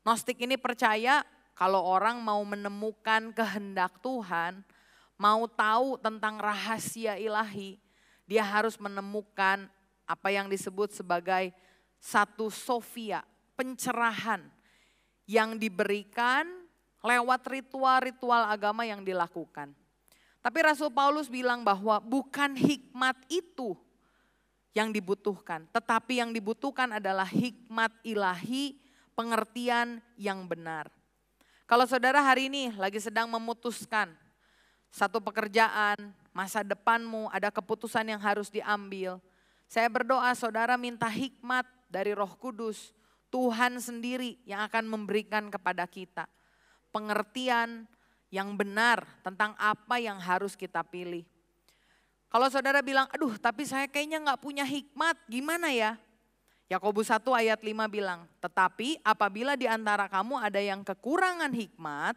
[SPEAKER 3] Gnostik ini percaya kalau orang mau menemukan kehendak Tuhan, mau tahu tentang rahasia ilahi, dia harus menemukan apa yang disebut sebagai satu sofia, pencerahan yang diberikan lewat ritual-ritual agama yang dilakukan. Tapi Rasul Paulus bilang bahwa bukan hikmat itu yang dibutuhkan, tetapi yang dibutuhkan adalah hikmat ilahi, pengertian yang benar. Kalau saudara hari ini lagi sedang memutuskan satu pekerjaan, masa depanmu, ada keputusan yang harus diambil. Saya berdoa saudara minta hikmat dari Roh Kudus, Tuhan sendiri yang akan memberikan kepada kita pengertian yang benar tentang apa yang harus kita pilih. Kalau saudara bilang, aduh tapi saya kayaknya gak punya hikmat, gimana ya? Yakobus 1 ayat 5 bilang, tetapi apabila di antara kamu ada yang kekurangan hikmat,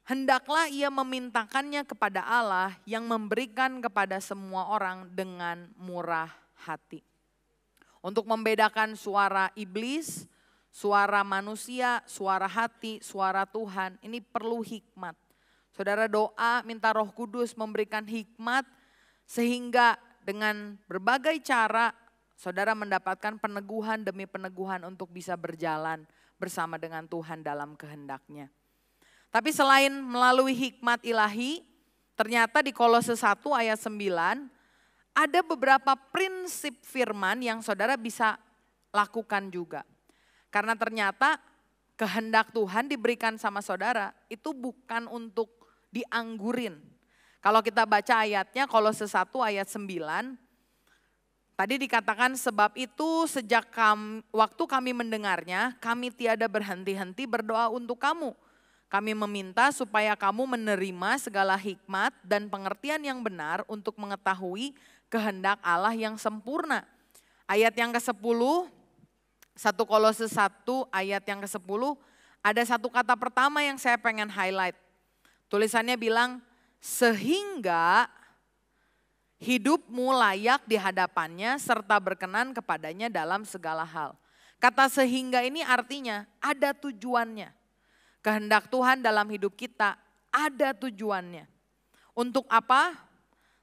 [SPEAKER 3] hendaklah ia memintakannya kepada Allah yang memberikan kepada semua orang dengan murah hati. Untuk membedakan suara iblis, suara manusia, suara hati, suara Tuhan, ini perlu hikmat. Saudara doa minta Roh Kudus memberikan hikmat sehingga dengan berbagai cara saudara mendapatkan peneguhan demi peneguhan untuk bisa berjalan bersama dengan Tuhan dalam kehendaknya. Tapi selain melalui hikmat ilahi, ternyata di Kolose 1 ayat 9 ada beberapa prinsip firman yang saudara bisa lakukan juga. Karena ternyata kehendak Tuhan diberikan sama saudara itu bukan untuk dianggurin. Kalau kita baca ayatnya Kolose 1 ayat 9, tadi dikatakan sebab itu sejak waktu kami mendengarnya, kami tiada berhenti-henti berdoa untuk kamu. Kami meminta supaya kamu menerima segala hikmat dan pengertian yang benar untuk mengetahui kehendak Allah yang sempurna. Ayat yang ke-10, 1 Kolose 1 ayat yang ke-10, ada satu kata pertama yang saya pengen highlight. Tulisannya bilang, sehingga hidupmu layak di hadapannya serta berkenan kepadanya dalam segala hal. Kata sehingga ini artinya ada tujuannya. Kehendak Tuhan dalam hidup kita ada tujuannya. Untuk apa?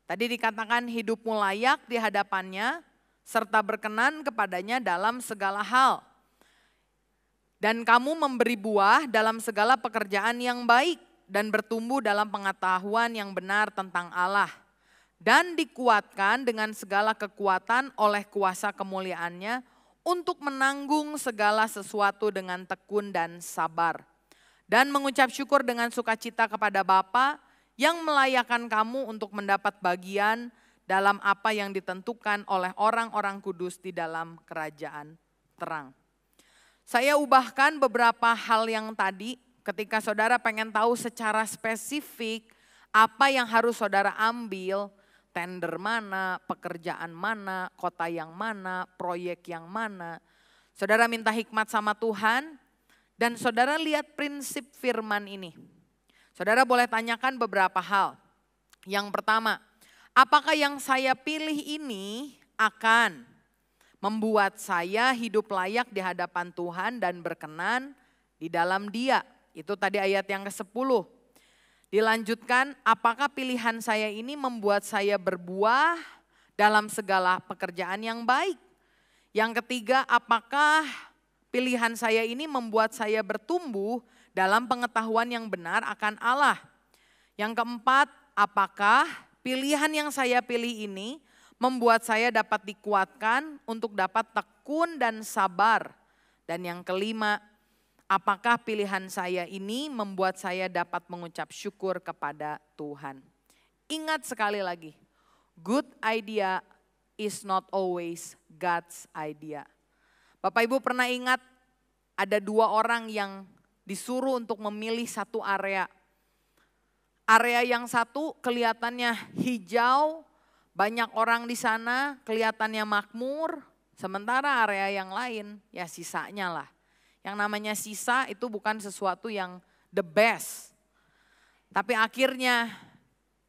[SPEAKER 3] Tadi dikatakan hidupmu layak di hadapannya serta berkenan kepadanya dalam segala hal. Dan kamu memberi buah dalam segala pekerjaan yang baik dan bertumbuh dalam pengetahuan yang benar tentang Allah. Dan dikuatkan dengan segala kekuatan oleh kuasa kemuliaannya untuk menanggung segala sesuatu dengan tekun dan sabar. Dan mengucap syukur dengan sukacita kepada Bapa yang melayakkan kamu untuk mendapat bagian dalam apa yang ditentukan oleh orang-orang kudus di dalam kerajaan terang. Saya ubahkan beberapa hal yang tadi ketika saudara pengen tahu secara spesifik Apa yang harus saudara ambil, tender mana, pekerjaan mana, kota yang mana, proyek yang mana. Saudara minta hikmat sama Tuhan dan saudara lihat prinsip firman ini. Saudara boleh tanyakan beberapa hal. Yang pertama, apakah yang saya pilih ini akan membuat saya hidup layak di hadapan Tuhan dan berkenan di dalam Dia? Itu tadi ayat yang ke-10. Dilanjutkan, apakah pilihan saya ini membuat saya berbuah dalam segala pekerjaan yang baik? Yang ketiga, apakah pilihan saya ini membuat saya bertumbuh dalam pengetahuan yang benar akan Allah? Yang keempat, apakah pilihan yang saya pilih ini membuat saya dapat dikuatkan untuk dapat tekun dan sabar? Dan yang kelima, apakah pilihan saya ini membuat saya dapat mengucap syukur kepada Tuhan? Ingat sekali lagi, good idea is not always God's idea. Bapak Ibu pernah ingat ada 2 orang yang disuruh untuk memilih satu area. Area yang satu kelihatannya hijau, banyak orang di sana, kelihatannya makmur. Sementara area yang lain ya sisanya lah. Yang namanya sisa itu bukan sesuatu yang the best. Tapi akhirnya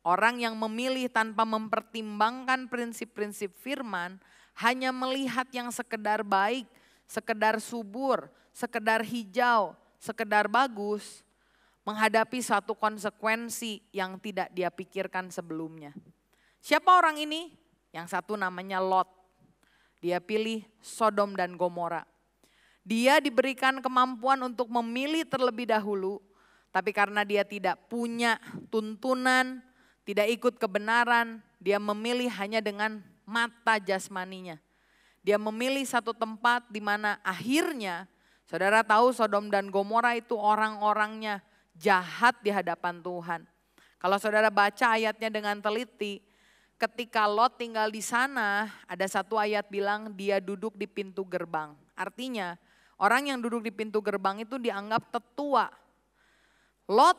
[SPEAKER 3] orang yang memilih tanpa mempertimbangkan prinsip-prinsip firman hanya melihat yang sekedar baik, sekedar subur, sekedar hijau, sekedar bagus, menghadapi suatu konsekuensi yang tidak dia pikirkan sebelumnya. Siapa orang ini? Yang satu namanya Lot. Dia pilih Sodom dan Gomora. Dia diberikan kemampuan untuk memilih terlebih dahulu, tapi karena dia tidak punya tuntunan, tidak ikut kebenaran, dia memilih hanya dengan mata jasmaninya. Dia memilih satu tempat di mana akhirnya, saudara tahu Sodom dan Gomora itu orang-orangnya jahat di hadapan Tuhan. Kalau saudara baca ayatnya dengan teliti, ketika Lot tinggal di sana, ada satu ayat bilang dia duduk di pintu gerbang. Artinya, orang yang duduk di pintu gerbang itu dianggap tetua. Lot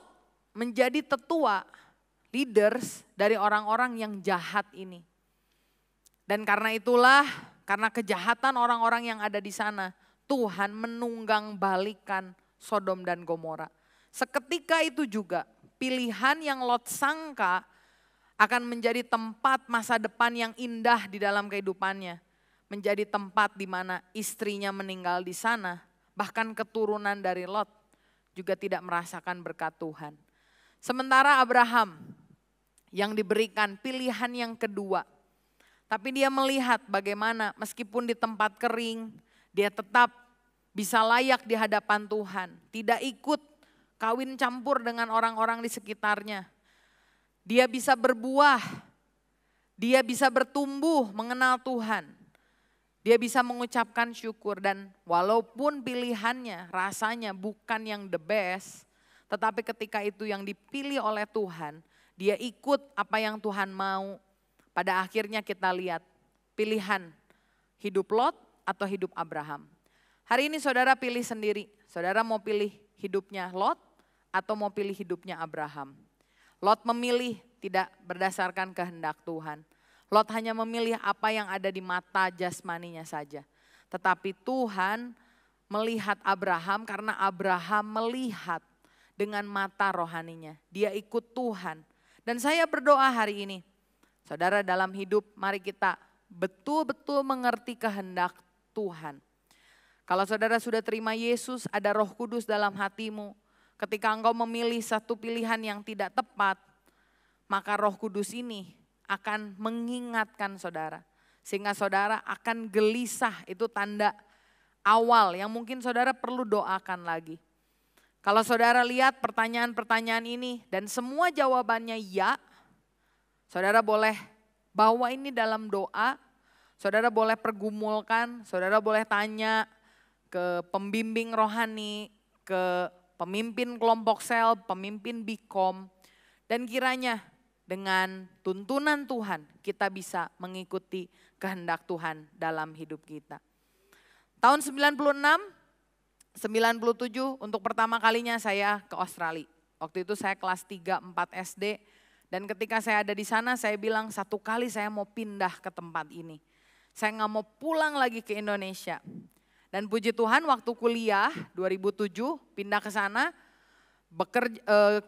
[SPEAKER 3] menjadi tetua, leaders dari orang-orang yang jahat ini. Dan karena itulah, karena kejahatan orang-orang yang ada di sana, Tuhan menunggang balikan Sodom dan Gomora. Seketika itu juga pilihan yang Lot sangka akan menjadi tempat masa depan yang indah di dalam kehidupannya. Menjadi tempat di mana istrinya meninggal di sana, bahkan keturunan dari Lot juga tidak merasakan berkat Tuhan. Sementara Abraham yang diberikan pilihan yang kedua, tapi dia melihat bagaimana meskipun di tempat kering, dia tetap bisa layak di hadapan Tuhan, tidak ikut kawin campur dengan orang-orang di sekitarnya. Dia bisa berbuah, dia bisa bertumbuh mengenal Tuhan. Dia bisa mengucapkan syukur dan walaupun pilihannya rasanya bukan yang the best, tetapi ketika itu yang dipilih oleh Tuhan, dia ikut apa yang Tuhan mau. Pada akhirnya kita lihat pilihan hidup Lot atau hidup Abraham. Hari ini saudara pilih sendiri, saudara mau pilih hidupnya Lot atau mau pilih hidupnya Abraham. Lot memilih tidak berdasarkan kehendak Tuhan. Lot hanya memilih apa yang ada di mata jasmaninya saja. Tetapi Tuhan melihat Abraham karena Abraham melihat dengan mata rohaninya. Dia ikut Tuhan. Dan saya berdoa hari ini, saudara dalam hidup mari kita betul-betul mengerti kehendak Tuhan. Kalau saudara sudah terima Yesus, ada Roh Kudus dalam hatimu. Ketika engkau memilih satu pilihan yang tidak tepat, maka Roh Kudus ini akan mengingatkan saudara. Sehingga saudara akan gelisah, itu tanda awal yang mungkin saudara perlu doakan lagi. Kalau saudara lihat pertanyaan-pertanyaan ini dan semua jawabannya ya, saudara boleh bawa ini dalam doa, saudara boleh pergumulkan, saudara boleh tanya ke pembimbing rohani, ke pemimpin kelompok sel, pemimpin Bikom, dan kiranya dengan tuntunan Tuhan kita bisa mengikuti kehendak Tuhan dalam hidup kita. Tahun 96, 97 untuk pertama kalinya saya ke Australia. Waktu itu saya kelas 3, 4 SD Dan ketika saya ada di sana, saya bilang 1 kali saya mau pindah ke tempat ini. Saya nggak mau pulang lagi ke Indonesia. Dan puji Tuhan waktu kuliah 2007 pindah ke sana,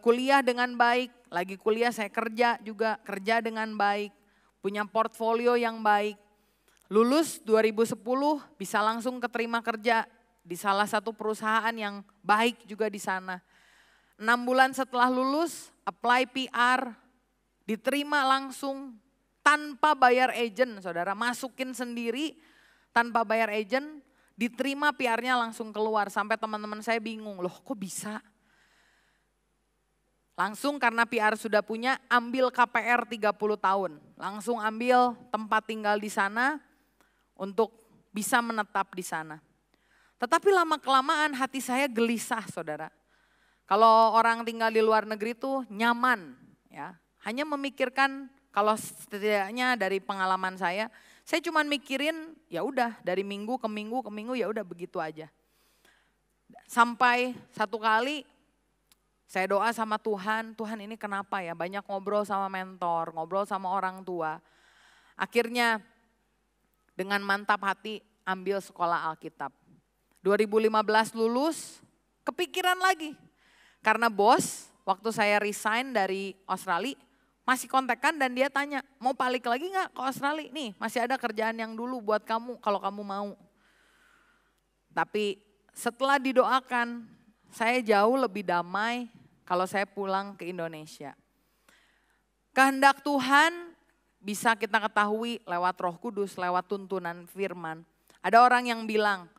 [SPEAKER 3] kuliah dengan baik. Lagi kuliah saya kerja juga, kerja dengan baik. Punya portfolio yang baik. Lulus 2010 bisa langsung keterima kerja di salah satu perusahaan yang baik juga di sana. 6 bulan setelah lulus, apply PR, diterima langsung tanpa bayar agent, saudara. Masukin sendiri tanpa bayar agent, diterima PR-nya langsung keluar. Sampai teman-teman saya bingung, loh kok bisa? Langsung karena PR sudah punya, ambil KPR 30 tahun. Langsung ambil tempat tinggal di sana untuk bisa menetap di sana. Tetapi lama-kelamaan hati saya gelisah, saudara. Kalau orang tinggal di luar negeri itu nyaman, ya. Hanya memikirkan, kalau setidaknya dari pengalaman saya cuma mikirin ya udah dari minggu ke minggu ya udah begitu aja. Sampai 1 kali saya doa sama Tuhan, Tuhan ini kenapa ya? Banyak ngobrol sama mentor, ngobrol sama orang tua. Akhirnya dengan mantap hati ambil sekolah Alkitab. 2015 lulus, kepikiran lagi. Karena bos waktu saya resign dari Australia masih kontekan dan dia tanya, mau balik lagi gak ke Australia? Nih masih ada kerjaan yang dulu buat kamu kalau kamu mau. Tapi setelah didoakan, saya jauh lebih damai kalau saya pulang ke Indonesia. Kehendak Tuhan bisa kita ketahui lewat Roh Kudus, lewat tuntunan firman. Ada orang yang bilang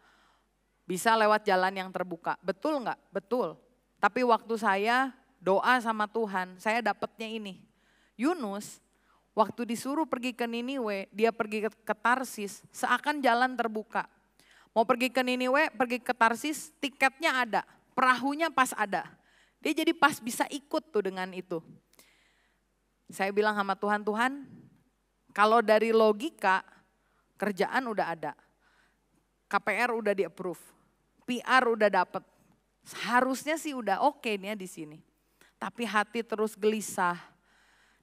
[SPEAKER 3] bisa lewat jalan yang terbuka. Betul enggak? Betul. Tapi waktu saya doa sama Tuhan, saya dapatnya ini. Yunus waktu disuruh pergi ke Niniwe, dia pergi ke Tarsis, seakan jalan terbuka. Mau pergi ke Niniwe, pergi ke Tarsis, tiketnya ada, perahunya pas ada. Dia jadi pas bisa ikut tuh dengan itu. Saya bilang sama Tuhan, Tuhan kalau dari logika kerjaan udah ada. KPR udah di-approve, PR udah dapet. Harusnya sih udah oke nih ya di sini. Tapi hati terus gelisah.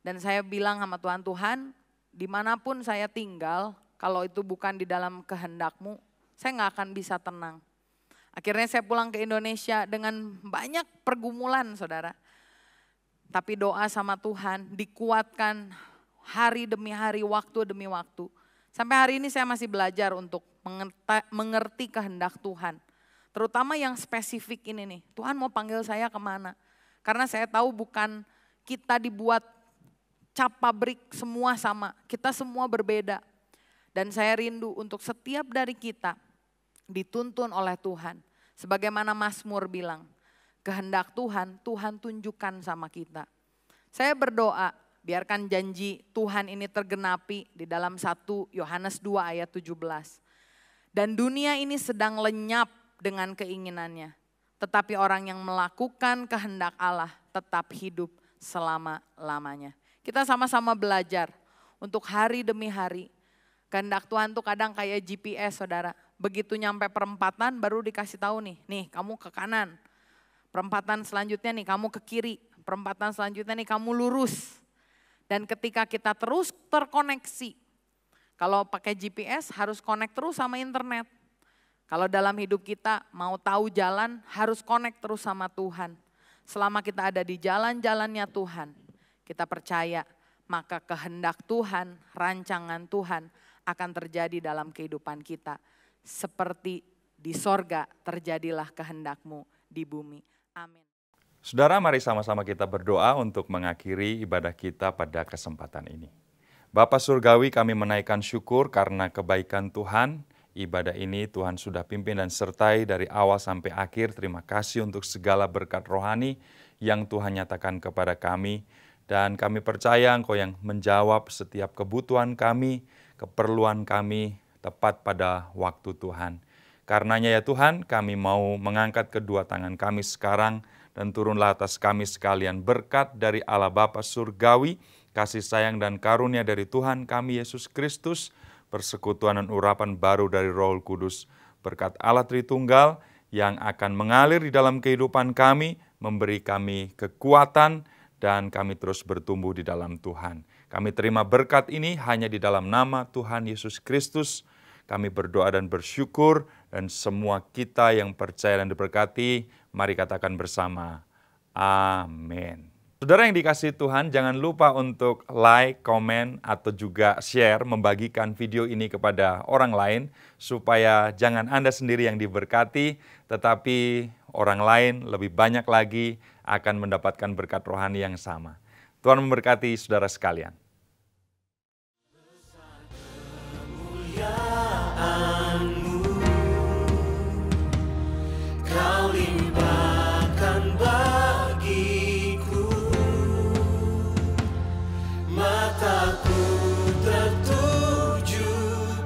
[SPEAKER 3] Dan saya bilang sama Tuhan, Tuhan dimanapun saya tinggal, kalau itu bukan di dalam kehendak-Mu, saya gak akan bisa tenang. Akhirnya saya pulang ke Indonesia dengan banyak pergumulan, saudara. Tapi doa sama Tuhan, dikuatkan hari demi hari, waktu demi waktu. Sampai hari ini saya masih belajar untuk mengerti kehendak Tuhan. Terutama yang spesifik ini nih, Tuhan mau panggil saya kemana. Karena saya tahu bukan kita dibuat cap pabrik semua sama, kita semua berbeda. Dan saya rindu untuk setiap dari kita dituntun oleh Tuhan. Sebagaimana Mazmur bilang, kehendak Tuhan, Tuhan tunjukkan sama kita. Saya berdoa, biarkan janji Tuhan ini tergenapi di dalam 1 Yohanes 2 ayat 17. Dan dunia ini sedang lenyap dengan keinginannya. Tetapi orang yang melakukan kehendak Allah tetap hidup selama-lamanya. Kita sama-sama belajar untuk hari demi hari. Kehendak Tuhan tuh kadang kayak GPS, saudara. Begitu nyampe perempatan baru dikasih tahu nih kamu ke kanan. Perempatan selanjutnya nih kamu ke kiri. Perempatan selanjutnya nih kamu lurus. Dan ketika kita terus terkoneksi. Kalau pakai GPS harus connect terus sama internet. Kalau dalam hidup kita mau tahu jalan harus connect terus sama Tuhan. Selama kita ada di jalan-jalannya Tuhan, kita percaya maka kehendak Tuhan, rancangan Tuhan akan terjadi dalam kehidupan kita. Seperti di sorga terjadilah kehendak-Mu di bumi. Amin.
[SPEAKER 4] Saudara, mari sama-sama kita berdoa untuk mengakhiri ibadah kita pada kesempatan ini. Bapa Surgawi, kami menaikkan syukur karena kebaikan Tuhan. Ibadah ini Tuhan sudah pimpin dan sertai dari awal sampai akhir. Terima kasih untuk segala berkat rohani yang Tuhan nyatakan kepada kami. Dan kami percaya Engkau yang menjawab setiap kebutuhan kami, keperluan kami tepat pada waktu Tuhan. Karenanya ya Tuhan, kami mau mengangkat kedua tangan kami sekarang dan turunlah atas kami sekalian berkat dari Allah Bapa Surgawi, kasih sayang dan karunia dari Tuhan kami Yesus Kristus, persekutuan dan urapan baru dari Roh Kudus, berkat Allah Tritunggal yang akan mengalir di dalam kehidupan kami, memberi kami kekuatan dan kami terus bertumbuh di dalam Tuhan. Kami terima berkat ini hanya di dalam nama Tuhan Yesus Kristus. Kami berdoa dan bersyukur, dan semua kita yang percaya dan diberkati, mari katakan bersama, amin. Saudara yang dikasihi Tuhan, jangan lupa untuk like, komen, atau juga share, membagikan video ini kepada orang lain, supaya jangan Anda sendiri yang diberkati, tetapi orang lain lebih banyak lagi akan mendapatkan berkat rohani yang sama. Tuhan memberkati saudara sekalian.
[SPEAKER 5] Kau limpahkan bagiku, mataku tertuju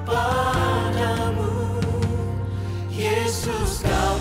[SPEAKER 5] padamu, Yesus, Kau